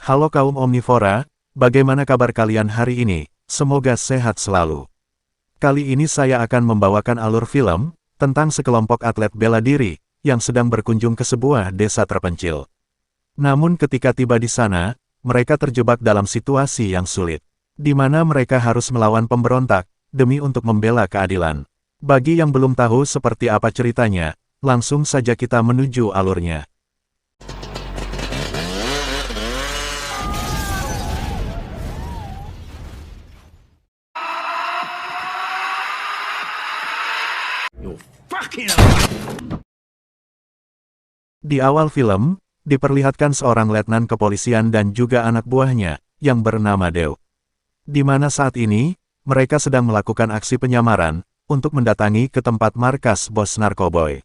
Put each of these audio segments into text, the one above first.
Halo kaum omnivora, bagaimana kabar kalian hari ini? Semoga sehat selalu. Kali ini saya akan membawakan alur film tentang sekelompok atlet bela diri yang sedang berkunjung ke sebuah desa terpencil. Namun ketika tiba di sana, mereka terjebak dalam situasi yang sulit, di mana mereka harus melawan pemberontak demi untuk membela keadilan. Bagi yang belum tahu seperti apa ceritanya, langsung saja kita menuju alurnya. Di awal film, diperlihatkan seorang letnan kepolisian dan juga anak buahnya, yang bernama Deo. Di mana saat ini, mereka sedang melakukan aksi penyamaran, untuk mendatangi ke tempat markas bos narkoboy.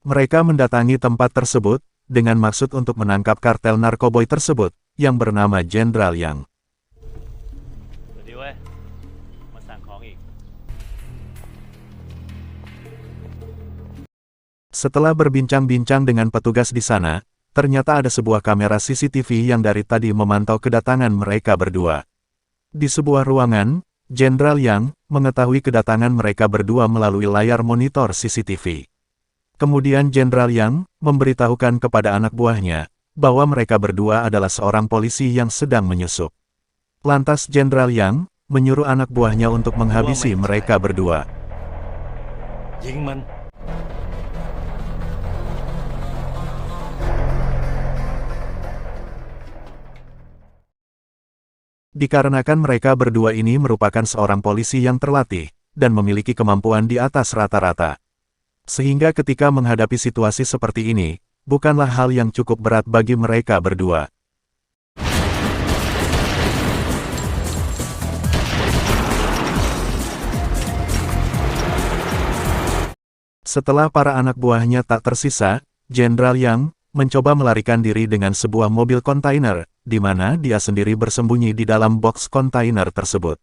Mereka mendatangi tempat tersebut, dengan maksud untuk menangkap kartel narkoboy tersebut, yang bernama Jenderal Yang. Setelah berbincang-bincang dengan petugas di sana, ternyata ada sebuah kamera CCTV yang dari tadi memantau kedatangan mereka berdua. Di sebuah ruangan, Jenderal Yang mengetahui kedatangan mereka berdua melalui layar monitor CCTV. Kemudian Jenderal Yang memberitahukan kepada anak buahnya bahwa mereka berdua adalah seorang polisi yang sedang menyusup. Lantas Jenderal Yang menyuruh anak buahnya untuk menghabisi mereka berdua. Dikarenakan mereka berdua ini merupakan seorang polisi yang terlatih, dan memiliki kemampuan di atas rata-rata. Sehingga ketika menghadapi situasi seperti ini, bukanlah hal yang cukup berat bagi mereka berdua. Setelah para anak buahnya tak tersisa, Jenderal Yang mencoba melarikan diri dengan sebuah mobil kontainer, di mana dia sendiri bersembunyi di dalam box kontainer tersebut.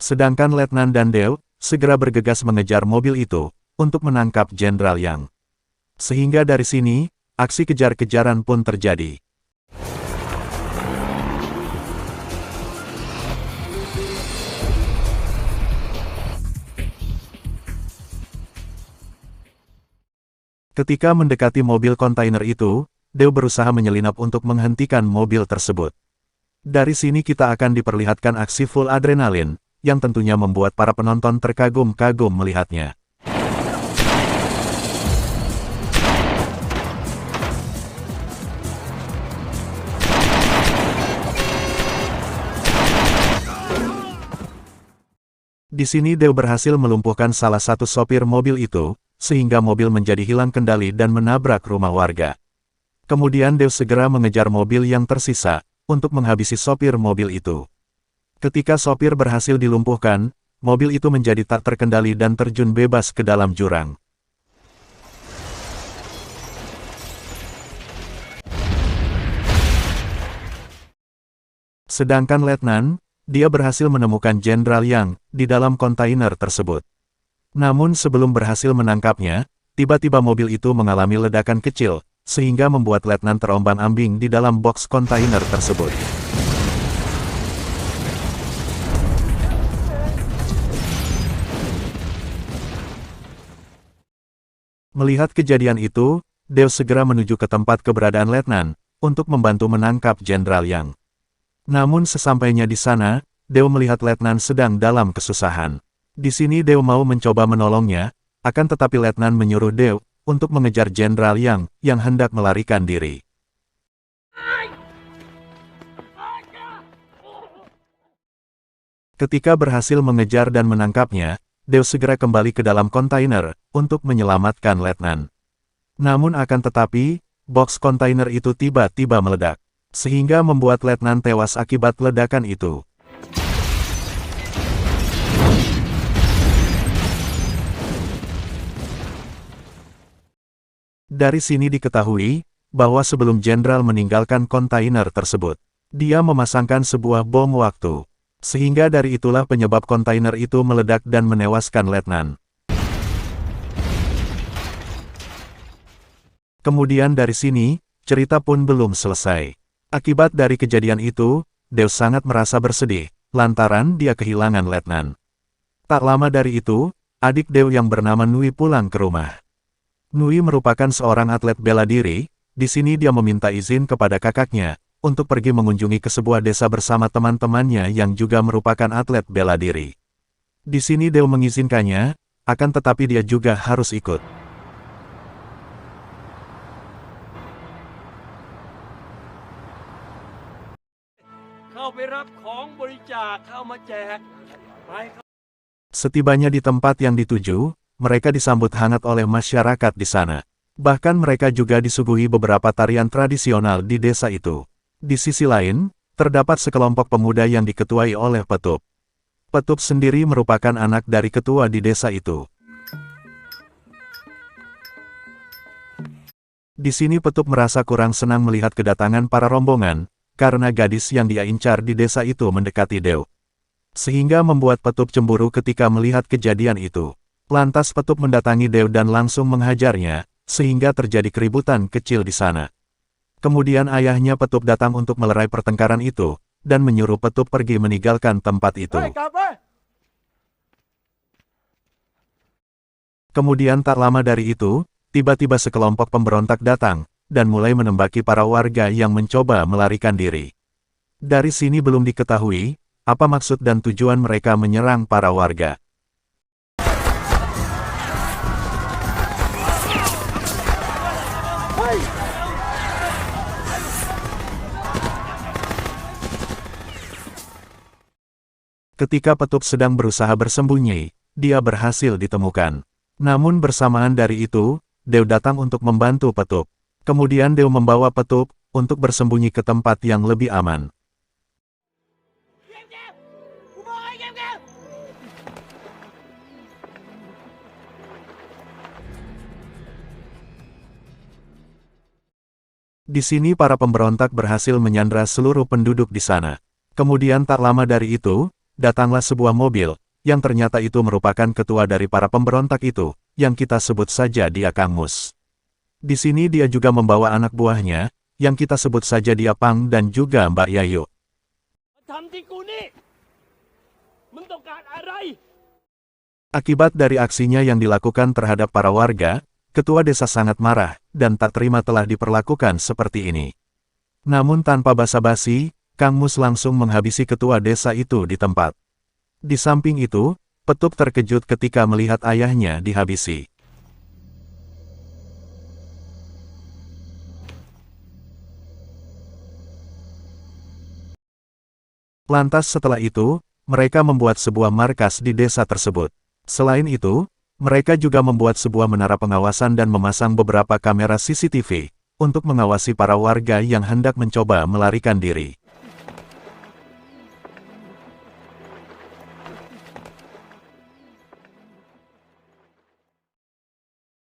Sedangkan Letnan dan Deo segera bergegas mengejar mobil itu untuk menangkap Jenderal Yang. Sehingga dari sini, aksi kejar-kejaran pun terjadi. Ketika mendekati mobil kontainer itu, Deo berusaha menyelinap untuk menghentikan mobil tersebut. Dari sini kita akan diperlihatkan aksi full adrenalin, yang tentunya membuat para penonton terkagum-kagum melihatnya. Di sini Deo berhasil melumpuhkan salah satu sopir mobil itu, sehingga mobil menjadi hilang kendali dan menabrak rumah warga. Kemudian Deo segera mengejar mobil yang tersisa, untuk menghabisi sopir mobil itu. Ketika sopir berhasil dilumpuhkan, mobil itu menjadi tak terkendali dan terjun bebas ke dalam jurang. Sedangkan Letnan, dia berhasil menemukan Jenderal Yang di dalam kontainer tersebut. Namun sebelum berhasil menangkapnya, tiba-tiba mobil itu mengalami ledakan kecil, sehingga membuat Letnan terombang-ambing di dalam box kontainer tersebut. Melihat kejadian itu, Deo segera menuju ke tempat keberadaan Letnan, untuk membantu menangkap Jenderal Yang. Namun sesampainya di sana, Deo melihat Letnan sedang dalam kesusahan. Di sini Deo mau mencoba menolongnya, akan tetapi Letnan menyuruh Deo untuk mengejar Jenderal Yang hendak melarikan diri. Ketika berhasil mengejar dan menangkapnya, Deo segera kembali ke dalam kontainer untuk menyelamatkan Letnan. Namun akan tetapi, box kontainer itu tiba-tiba meledak, sehingga membuat Letnan tewas akibat ledakan itu. Dari sini diketahui, bahwa sebelum Jenderal meninggalkan kontainer tersebut, dia memasangkan sebuah bom waktu. Sehingga dari itulah penyebab kontainer itu meledak dan menewaskan Letnan. Kemudian dari sini, cerita pun belum selesai. Akibat dari kejadian itu, Dew sangat merasa bersedih, lantaran dia kehilangan letnan. Tak lama dari itu, adik Dew yang bernama Nui pulang ke rumah. Nui merupakan seorang atlet bela diri, di sini dia meminta izin kepada kakaknya, untuk pergi mengunjungi ke sebuah desa bersama teman-temannya yang juga merupakan atlet bela diri. Di sini Dew mengizinkannya, akan tetapi dia juga harus ikut. Setibanya di tempat yang dituju, mereka disambut hangat oleh masyarakat di sana. Bahkan mereka juga disuguhi beberapa tarian tradisional di desa itu. Di sisi lain, terdapat sekelompok pemuda yang diketuai oleh Petup. Petup sendiri merupakan anak dari ketua di desa itu. Di sini Petup merasa kurang senang melihat kedatangan para rombongan, karena gadis yang dia incar di desa itu mendekati Dew. Sehingga membuat Petup cemburu ketika melihat kejadian itu. Lantas Petup mendatangi Dew dan langsung menghajarnya, sehingga terjadi keributan kecil di sana. Kemudian ayahnya Petup datang untuk melerai pertengkaran itu, dan menyuruh Petup pergi meninggalkan tempat itu. Kemudian tak lama dari itu, tiba-tiba sekelompok pemberontak datang, dan mulai menembaki para warga yang mencoba melarikan diri. Dari sini belum diketahui, apa maksud dan tujuan mereka menyerang para warga. Ketika Petup sedang berusaha bersembunyi, dia berhasil ditemukan. Namun bersamaan dari itu, Dew datang untuk membantu Petup. Kemudian Dew membawa Petup untuk bersembunyi ke tempat yang lebih aman. Di sini para pemberontak berhasil menyandra seluruh penduduk di sana. Kemudian tak lama dari itu, datanglah sebuah mobil, yang ternyata itu merupakan ketua dari para pemberontak itu, yang kita sebut saja dia Kang Mus. Di sini dia juga membawa anak buahnya, yang kita sebut saja dia Pang dan juga Mbak Yayu. Akibat dari aksinya yang dilakukan terhadap para warga, ketua desa sangat marah, dan tak terima telah diperlakukan seperti ini. Namun tanpa basa-basi, Kang Mus langsung menghabisi ketua desa itu di tempat. Di samping itu, Petup terkejut ketika melihat ayahnya dihabisi. Lantas setelah itu, mereka membuat sebuah markas di desa tersebut. Selain itu, mereka juga membuat sebuah menara pengawasan dan memasang beberapa kamera CCTV, untuk mengawasi para warga yang hendak mencoba melarikan diri.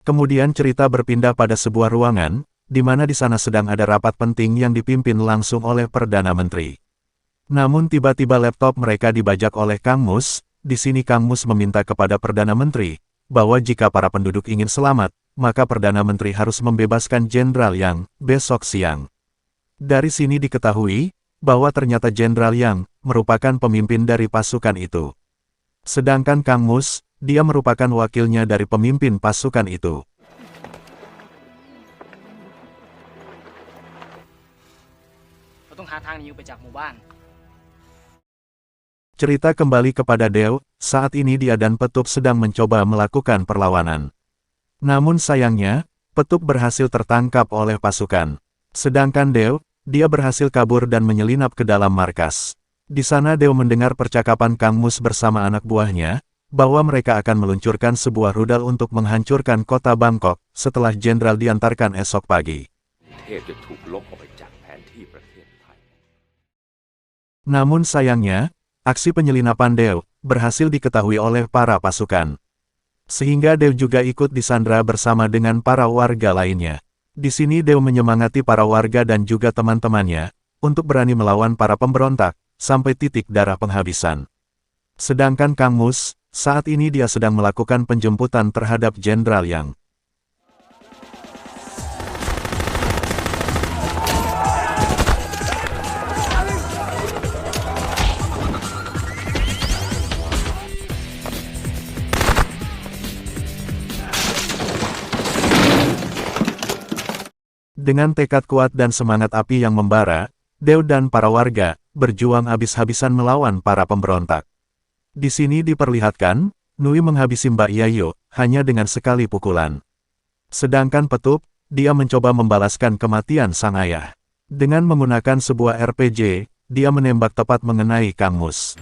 Kemudian cerita berpindah pada sebuah ruangan, di mana di sana sedang ada rapat penting yang dipimpin langsung oleh Perdana Menteri. Namun tiba-tiba laptop mereka dibajak oleh Kang Mus. Di sini Kang Mus meminta kepada Perdana Menteri, bahwa jika para penduduk ingin selamat, maka Perdana Menteri harus membebaskan Jenderal Yang besok siang. Dari sini diketahui, bahwa ternyata Jenderal Yang merupakan pemimpin dari pasukan itu. Sedangkan Kang Mus, dia merupakan wakilnya dari pemimpin pasukan itu. Cerita kembali kepada Dew, saat ini dia dan Petup sedang mencoba melakukan perlawanan. Namun sayangnya, Petup berhasil tertangkap oleh pasukan. Sedangkan Dew, dia berhasil kabur dan menyelinap ke dalam markas. Di sana Dew mendengar percakapan Kang Mus bersama anak buahnya, bahwa mereka akan meluncurkan sebuah rudal untuk menghancurkan kota Bangkok, setelah jenderal diantarkan esok pagi. Namun sayangnya, aksi penyelinapan Dew berhasil diketahui oleh para pasukan. Sehingga Dew juga ikut disandra bersama dengan para warga lainnya. Di sini Dew menyemangati para warga dan juga teman-temannya, untuk berani melawan para pemberontak, sampai titik darah penghabisan. Sedangkan Kang Mus, saat ini dia sedang melakukan penjemputan terhadap Jenderal Yang. Dengan tekad kuat dan semangat api yang membara, Deo dan para warga berjuang habis-habisan melawan para pemberontak. Di sini diperlihatkan, Nui menghabisi Mbak Yayo hanya dengan sekali pukulan. Sedangkan Petup, dia mencoba membalaskan kematian sang ayah. Dengan menggunakan sebuah RPG, dia menembak tepat mengenai Kang Mus.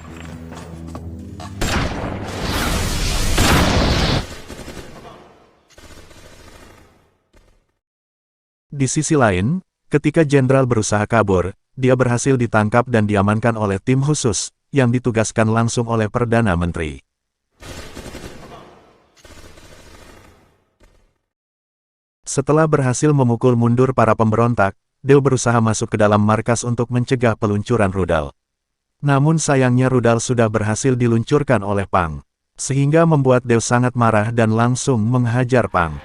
Di sisi lain, ketika jenderal berusaha kabur, dia berhasil ditangkap dan diamankan oleh tim khusus, yang ditugaskan langsung oleh Perdana Menteri. Setelah berhasil memukul mundur para pemberontak, Deo berusaha masuk ke dalam markas untuk mencegah peluncuran rudal. Namun sayangnya rudal sudah berhasil diluncurkan oleh Pang, sehingga membuat Deo sangat marah dan langsung menghajar Pang.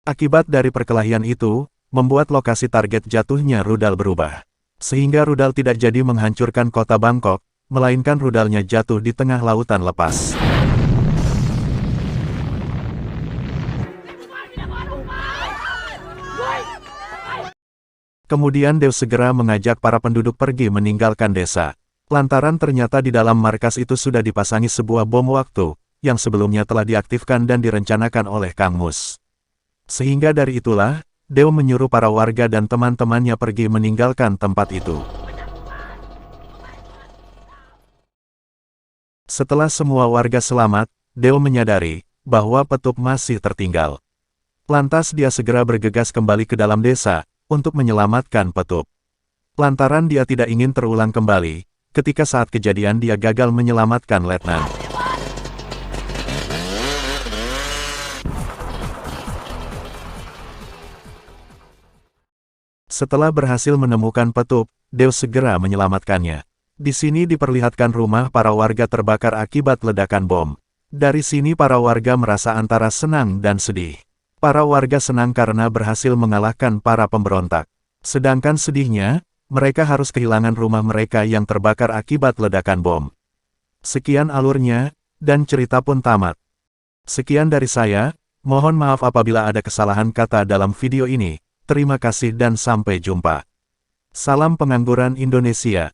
Akibat dari perkelahian itu, membuat lokasi target jatuhnya rudal berubah. Sehingga rudal tidak jadi menghancurkan kota Bangkok, melainkan rudalnya jatuh di tengah lautan lepas. Kemudian Deo segera mengajak para penduduk pergi meninggalkan desa. Lantaran ternyata di dalam markas itu sudah dipasangi sebuah bom waktu, yang sebelumnya telah diaktifkan dan direncanakan oleh Kang Mus. Sehingga dari itulah, Deo menyuruh para warga dan teman-temannya pergi meninggalkan tempat itu. Setelah semua warga selamat, Deo menyadari bahwa Petup masih tertinggal. Lantas dia segera bergegas kembali ke dalam desa untuk menyelamatkan Petup. Lantaran dia tidak ingin terulang kembali, ketika saat kejadian dia gagal menyelamatkan Letnan. Setelah berhasil menemukan Petup, Deo segera menyelamatkannya. Di sini diperlihatkan rumah para warga terbakar akibat ledakan bom. Dari sini para warga merasa antara senang dan sedih. Para warga senang karena berhasil mengalahkan para pemberontak. Sedangkan sedihnya, mereka harus kehilangan rumah mereka yang terbakar akibat ledakan bom. Sekian alurnya, dan cerita pun tamat. Sekian dari saya, mohon maaf apabila ada kesalahan kata dalam video ini. Terima kasih dan sampai jumpa. Salam pengangguran Indonesia.